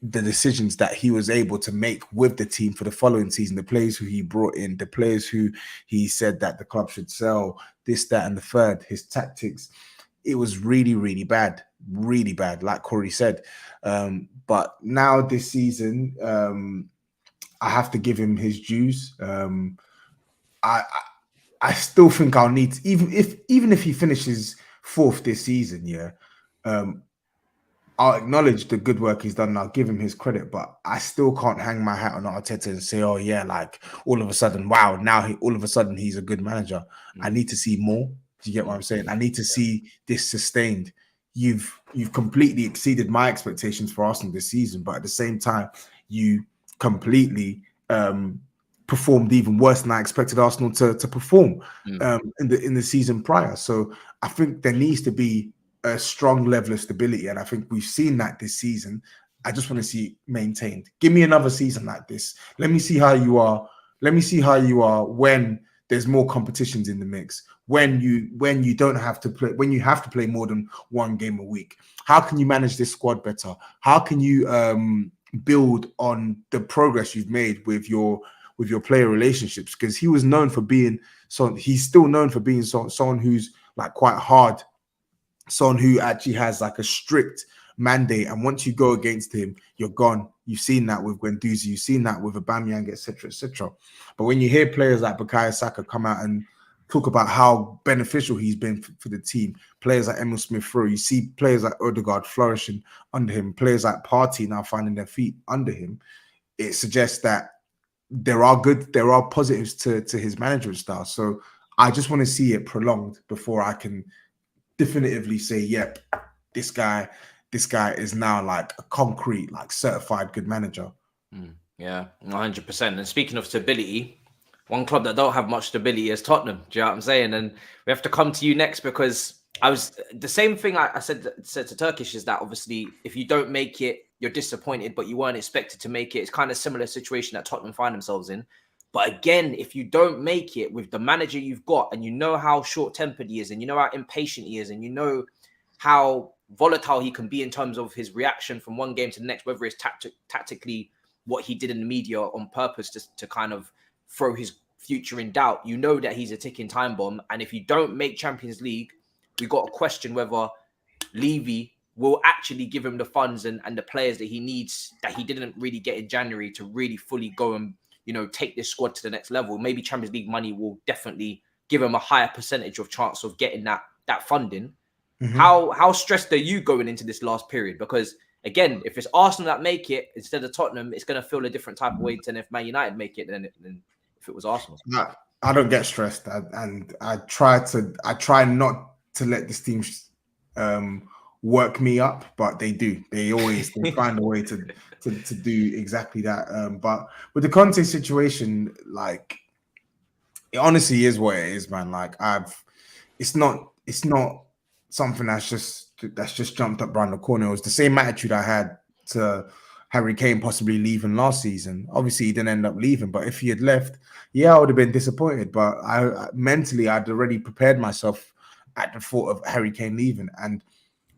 the decisions that he was able to make with the team for the following season, the players who he brought in, the players who he said that the club should sell, this, that, and the third, his tactics, it was really, really bad, like Corey said. But now this season, I have to give him his dues. I still think I'll need to, even if he finishes 4th this season, I'll acknowledge the good work he's done and I'll give him his credit, but I still can't hang my hat on Arteta and say, oh yeah, like all of a sudden, wow, now all of a sudden he's a good manager. I need to see more. Do you get what I'm saying? I need to see this sustained. You've completely exceeded my expectations for Arsenal this season, but at the same time, you completely performed even worse than I expected Arsenal to perform in the season prior. So I think there needs to be a strong level of stability, and I think we've seen that this season. I just want to see it maintained. Give me another season like this. Let me see how you are. Let me see how you are when there's more competitions in the mix. When you don't have to play, when you have to play more than one game a week. How can you manage this squad better? How can you build on the progress you've made with your player relationships? Because he was known for being he's still known for being someone who's like quite hard, someone who actually has like a strict mandate, and once you go against him, you're gone. You've seen that with Guendouzi, you've seen that with Aubameyang, etc., etc. But when you hear players like Bukayo Saka come out and talk about how beneficial he's been for the team, players like Emil Smith-Rowe, you see players like Odegaard flourishing under him, players like Partey now finding their feet under him, it suggests that there are positives to his management style. So I just want to see it prolonged before I can definitively say, yep, this guy is now like a concrete, like certified good manager. Yeah, 100%. And speaking of stability, one club that don't have much stability is Tottenham. Do you know what I'm saying? And we have to come to you next, because I was the same thing I said to Turkish is that obviously if you don't make it, you're disappointed, but you weren't expected to make it. It's kind of similar situation that Tottenham find themselves in. But again, if you don't make it with the manager you've got, and you know how short-tempered he is, and you know how impatient he is, and you know how volatile he can be in terms of his reaction from one game to the next, whether it's tactically what he did in the media on purpose to kind of throw his future in doubt, you know that he's a ticking time bomb. And if you don't make Champions League, we got to question whether Levy will actually give him the funds and the players that he needs, that he didn't really get in January, to really fully go and, you know, take this squad to the next level. Maybe Champions League money will definitely give him a higher percentage of chance of getting that funding. Mm-hmm. How stressed are you going into this last period? Because again, if it's Arsenal that make it instead of Tottenham, it's going to feel a different type of way than if Man United make it than if it was Arsenal. I don't get stressed, and I try not to let this team work me up, but they do. They find a way to do exactly that. But with the Conte situation, like, it honestly is what it is, man. Like, it's not something that's just jumped up around the corner. It was the same attitude I had to Harry Kane possibly leaving last season. Obviously, he didn't end up leaving, but if he had left, I would have been disappointed. But mentally, I'd already prepared myself at the thought of Harry Kane leaving, and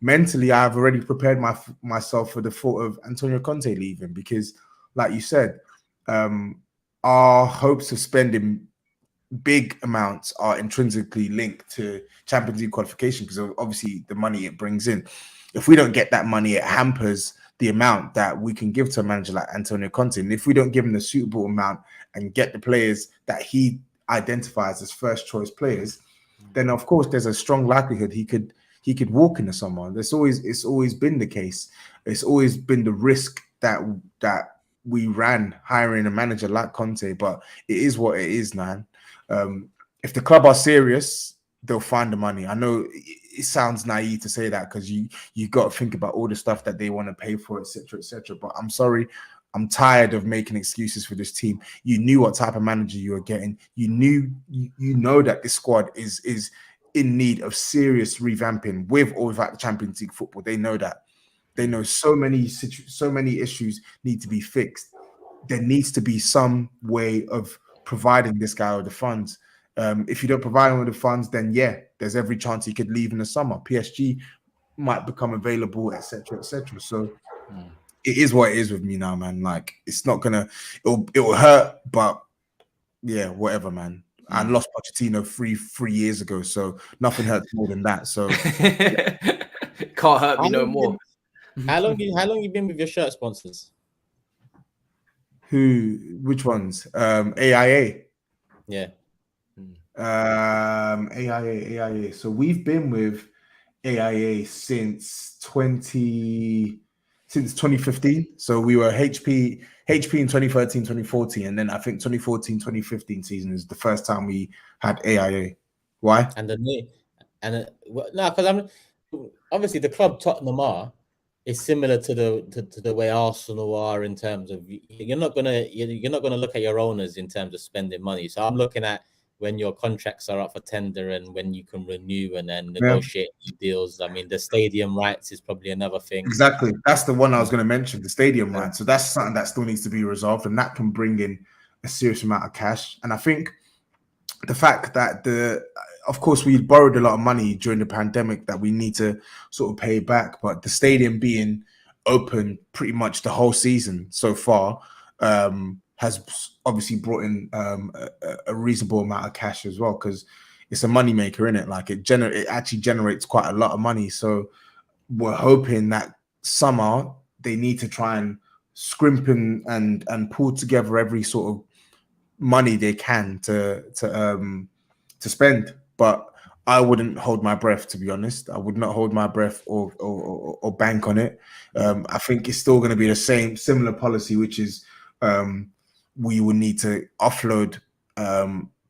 mentally, I've already prepared myself for the thought of Antonio Conte leaving, because, like you said, our hopes of spending big amounts are intrinsically linked to Champions League qualification, because obviously the money it brings in. If we don't get that money, it hampers the amount that we can give to a manager like Antonio Conte. And if we don't give him the suitable amount and get the players that he identifies as first choice players, then of course there's a strong likelihood he could walk into someone. It's always been the case. It's always been the risk that we ran hiring a manager like Conte, but it is what it is, man. If the club are serious, they'll find the money. I know it sounds naive to say that, because you got to think about all the stuff that they want to pay for, etc., etc. But I'm sorry, I'm tired of making excuses for this team. You knew what type of manager you were getting. You know that this squad is in need of serious revamping, with or without the Champions League football. They know that. They know so many issues need to be fixed. There needs to be some way of providing this guy with the funds. If you don't provide him with the funds, then there's every chance he could leave in the summer. PSG might become available, etc., etc. So it is what it is with me now, man. Like, it's not gonna, it will hurt, but whatever, man. I lost Pochettino three years ago, so nothing hurts more than that. So can't hurt me no more. How long you been with your shirt sponsors? Which ones? AIA. Yeah. AIA. So we've been with AIA since 2015. So we were HP in 2013, 2014, and then I think 2014, 2015 season is the first time we had AIA. Why? Because I'm obviously the club Tottenham is similar to the way Arsenal are, in terms of you're not gonna look at your owners in terms of spending money. So I'm looking at when your contracts are up for tender and when you can renew and then negotiate deals. I mean, the stadium rights is probably another thing. Exactly. That's the one I was going to mention, the stadium rights. So that's something that still needs to be resolved, and that can bring in a serious amount of cash. And I think the fact that of course, we borrowed a lot of money during the pandemic that we need to sort of pay back, but the stadium being open pretty much the whole season so far has obviously brought in a reasonable amount of cash as well, because it's a money maker, isn't it? Like, it actually generates quite a lot of money. So we're hoping that summer they need to try and scrimp and pull together every sort of money they can to spend. But I wouldn't hold my breath, to be honest. I would not hold my breath or bank on it. I think it's still going to be the similar policy, which is we will need to offload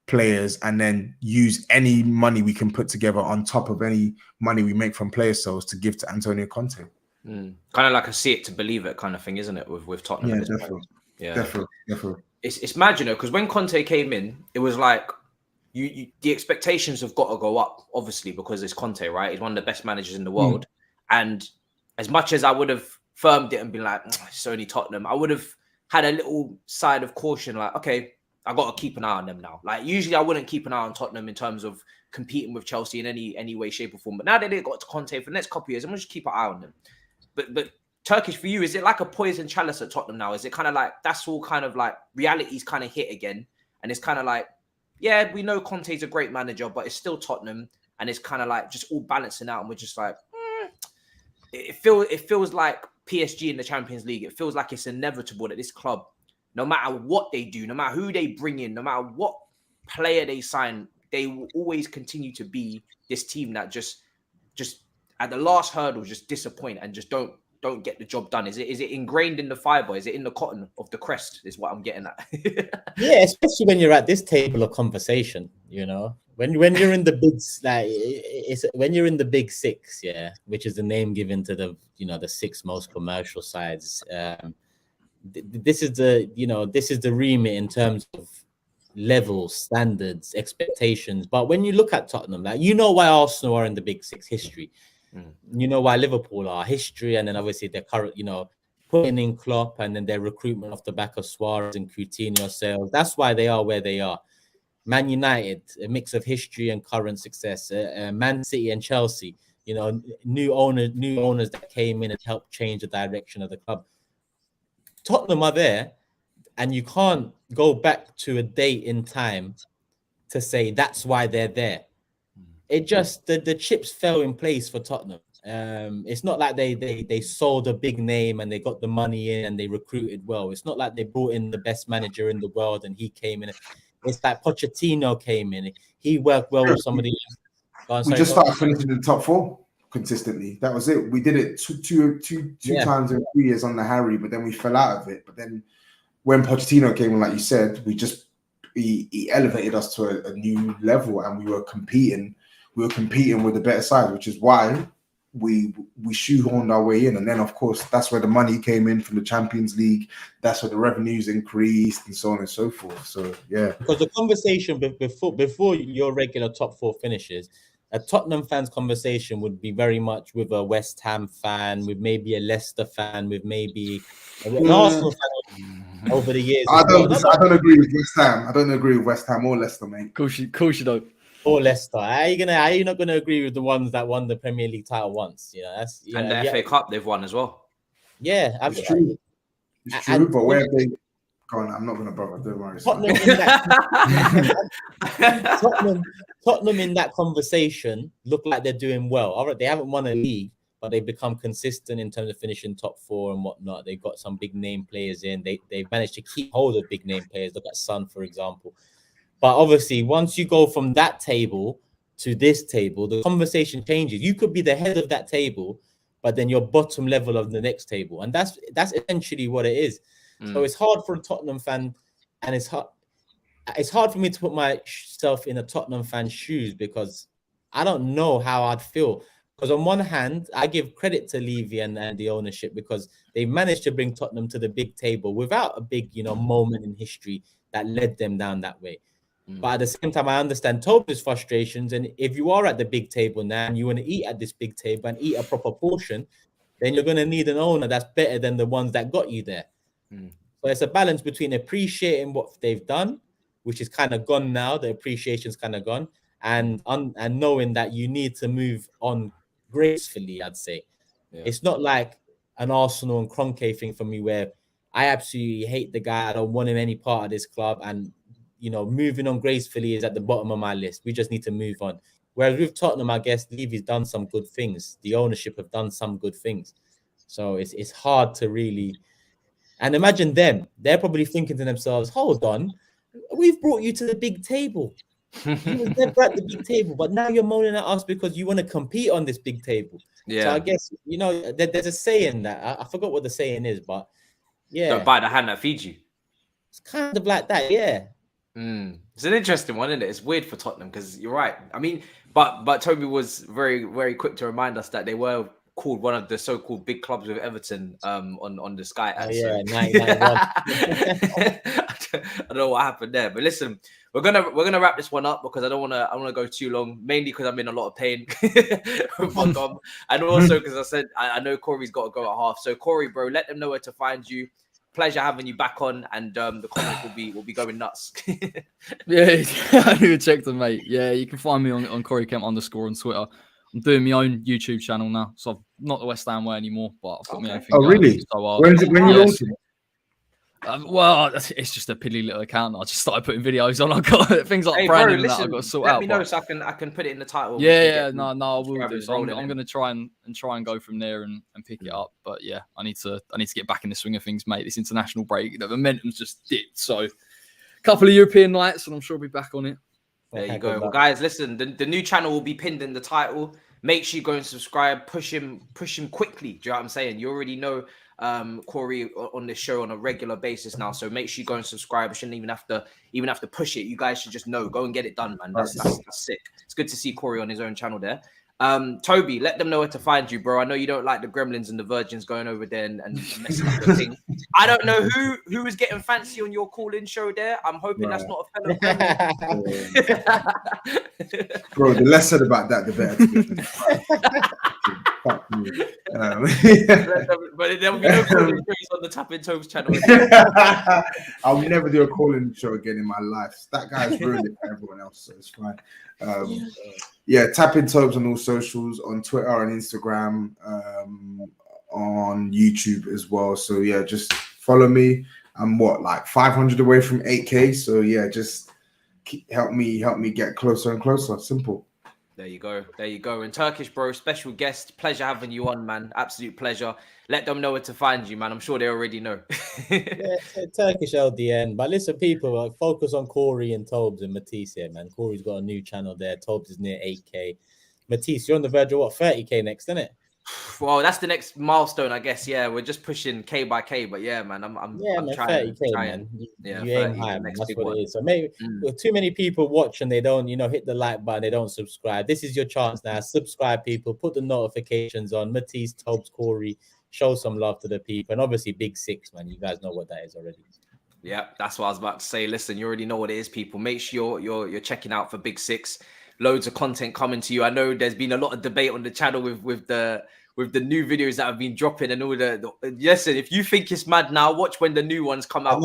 players and then use any money we can put together on top of any money we make from player sales to give to Antonio Conte. Kind of like a see it to believe it kind of thing, isn't it? With Tottenham. Yeah, definitely. It's mad, because when Conte came in, it was like the expectations have got to go up, obviously, because it's Conte, right? He's one of the best managers in the world. And as much as I would have firmed it and been like, it's only Tottenham, I would have had a little side of caution, like, okay, I got to keep an eye on them now. Like, usually I wouldn't keep an eye on Tottenham in terms of competing with Chelsea in any way, shape, or form. But now that they got to Conte for the next couple of years, I'm going to just keep an eye on them. But Turkish, for you, is it like a poison chalice at Tottenham now? Is it kind of like, that's all kind of like reality's kind of hit again? And it's kind of like, yeah, we know Conte's a great manager, but it's still Tottenham. And it's kind of like just all balancing out. And we're just like, it feels like PSG in the Champions League. It feels like it's inevitable that this club, no matter what they do, no matter who they bring in, no matter what player they sign, they will always continue to be this team that just at the last hurdle just disappoint and just don't get the job done. Is it ingrained in the fiber? Is it in the cotton of the crest? Is what I'm getting at. Yeah, especially when you're at this table of conversation, you know, when you're in the big, like, it's when you're in the big six, yeah, which is the name given to the, you know, the six most commercial sides. This is the remit in terms of levels, standards, expectations. But when you look at Tottenham, like, you know why Arsenal are in the big six, history. You know why Liverpool are, history, and then obviously their current, you know, putting in Klopp and then their recruitment off the back of Suarez and Coutinho sales. That's why they are where they are. Man United, a mix of history and current success. Man City and Chelsea, you know, new owners that came in and helped change the direction of the club. Tottenham are there, and you can't go back to a date in time to say that's why they're there. It just, the chips fell in place for Tottenham. It's not like they sold a big name and they got the money in and they recruited well. It's not like they brought in the best manager in the world and he came in. It's like Pochettino came in. He worked well with somebody. We just started finishing in the top four consistently. That was it. We did it two times in 3 years on the Harry, but then we fell out of it. But then when Pochettino came in, like you said, he elevated us to a new level, and we were competing. We were competing with the better side, which is why we shoehorned our way in. And then, of course, that's where the money came in from the Champions League. That's where the revenues increased and so on and so forth. So, yeah. Because the conversation before your regular top four finishes, a Tottenham fan's conversation would be very much with a West Ham fan, with maybe a Leicester fan, with maybe an Arsenal fan over the years. I don't agree with West Ham. I don't agree with West Ham or Leicester, mate. Course you don't. Or Leicester. Are you not gonna agree with the ones that won the Premier League title once? You know, that's, you and know, the FA Cup they've won as well. Yeah, it's true. It's true, but where they go on, I'm not gonna bother. Don't worry. Tottenham in that conversation look like they're doing well. All right, they haven't won a league, but they've become consistent in terms of finishing top four and whatnot. They've got some big name players in. They've managed to keep hold of big name players. Look at Son, for example. But obviously, once you go from that table to this table, the conversation changes. You could be the head of that table, but then you're bottom level of the next table. And that's essentially what it is. So it's hard for a Tottenham fan, and it's hard for me to put myself in a Tottenham fan's shoes, because I don't know how I'd feel. Because on one hand, I give credit to Levy and the ownership, because they managed to bring Tottenham to the big table without a big, you know, moment in history that led them down that way. But at the same time, I understand Tobs' frustrations. And if you are at the big table now and you want to eat at this big table and eat a proper portion, then you're going to need an owner that's better than the ones that got you there. So it's a balance between appreciating what they've done, which is kind of gone now. The appreciation's kind of gone. And knowing that you need to move on gracefully, I'd say. Yeah. It's not like an Arsenal and Kroenke thing for me, where I absolutely hate the guy. I don't want him any part of this club. And, you know, moving on gracefully is at the bottom of my list. We just need to move on. Whereas with Tottenham, I guess Levy's done some good things. The ownership have done some good things. So it's hard to really... And imagine them. They're probably thinking to themselves, hold on, we've brought you to the big table. You was never at the big table, but now you're moaning at us because you want to compete on this big table. Yeah. So I guess, you know, there's a saying that, I forgot what the saying is, but yeah. Don't bite the hand that feeds you. It's kind of like that, yeah. It's an interesting one, isn't it? It's weird for Tottenham, because you're right. I mean, but Toby was very, very quick to remind us that they were called one of the so-called big clubs with Everton on the Sky. Oh, ad, yeah, so. 991. I don't know what happened there, but listen, we're gonna wrap this one up because I don't want to go too long, mainly because I'm in a lot of pain with my gum, and also because I said I know Corey's got to go at half. So Corey, bro, let them know where to find you. Pleasure having you back on, and the comments will be going nuts. Yeah, I didn't even check them, mate. Yeah, you can find me on Corey Kemp _ on Twitter. I'm doing my own YouTube channel now, so I'm not the West Ham way anymore, but I've got my own thing. Oh, going. really? So, When you launching? well, it's just a piddly little account. I just started putting videos on. I've got things like branding and that I've got to sort out. Let me know so I can put it in the title. Yeah, no, I will do. So I'm going to try and go from there and pick it up. But yeah, I need to get back in the swing of things, mate. This international break, the momentum's just dipped. So a couple of European nights, and I'm sure I'll be back on it. There you go. Well, guys, listen, the new channel will be pinned in the title. Make sure you go and subscribe. Push him quickly. Do you know what I'm saying? You already know Corey on this show on a regular basis now, so make sure you go and subscribe. I shouldn't even have to push it. You guys should just know. Go and get it done, man. That's sick. It's good to see Corey on his own channel there. Toby, let them know where to find you, bro. I know you don't like the gremlins and the virgins going over there and messing up the thing. I don't know who was getting fancy on your call-in show there. I'm hoping that's not a fellow gremlin. Bro, the less said about that, the better. Fuck me. But there will be no call-in shows on the Tapping Tobs channel. I'll never do a call-in show again in my life. That guy's ruined it for everyone else, so it's fine. Yeah, Tapping Tobs on all socials, on Twitter and Instagram, on YouTube as well. So yeah, just follow me. I'm like 500 away from 8K. So yeah, just help me get closer and closer. Simple. There you go. And Turkish, bro, special guest. Pleasure having you on, man. Absolute pleasure. Let them know where to find you, man. I'm sure they already know. Yeah, Turkish LDN. But listen, people, focus on Corey and Tobs and Matisse here, man. Corey's got a new channel there. Tobs is near 8K. Matisse, you're on the verge of what, 30K next, isn't it? Well, that's the next milestone, I guess. Yeah, we're just pushing K by K, but yeah, man, I'm trying. 30K, man. Yeah, you aim high, man. That's what it is. So maybe too many people watch and they don't, hit the like button, they don't subscribe. This is your chance now. Subscribe, people. Put the notifications on. Matisse, Tobs, Corey. Show some love to the people, and obviously Big Six, man. You guys know what that is already. Yeah, that's what I was about to say. Listen, you already know what it is, people. Make sure you're checking out for Big Six. Loads of content coming to you. I know there's been a lot of debate on the channel with the new videos that have been dropping and all the listen, if you think it's mad now, watch when the new ones come out.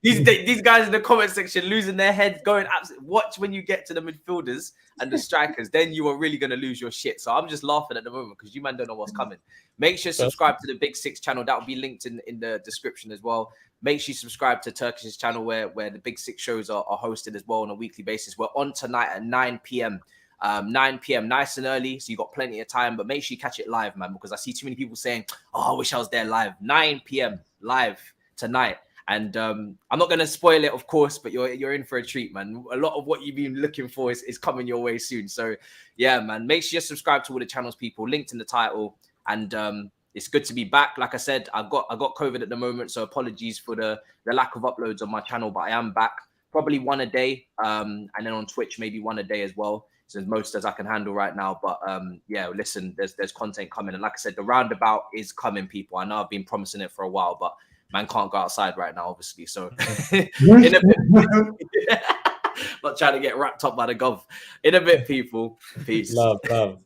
These guys in the comment section losing their heads, going absolutely. Watch when you get to the midfielders and the strikers, then you are really going to lose your shit. So I'm just laughing at the moment because you man don't know what's coming. Make sure you subscribe to the Big Six channel. That will be linked in the description as well. Make sure you subscribe to Turkish's channel where the Big Six shows are hosted as well on a weekly basis. We're on tonight at 9 p.m. 9 p.m. nice and early, so you got plenty of time, but make sure you catch it live, man, because I see too many people saying, I wish I was there live. 9 p.m. live tonight. And I'm not going to spoil it, of course, but you're in for a treat, man. A lot of what you've been looking for is coming your way soon. So yeah, man, make sure you subscribe to all the channels, people, linked in the title. And it's good to be back. Like I said, I got COVID at the moment, so apologies for the lack of uploads on my channel, but I am back. Probably one a day, and then on Twitch, maybe one a day as well. So as most as I can handle right now. But yeah, listen, there's content coming. And like I said, the roundabout is coming, people. I know I've been promising it for a while, but man can't go outside right now, obviously. So in a bit, not trying to get wrapped up by the gov. In a bit, people. Peace. Love.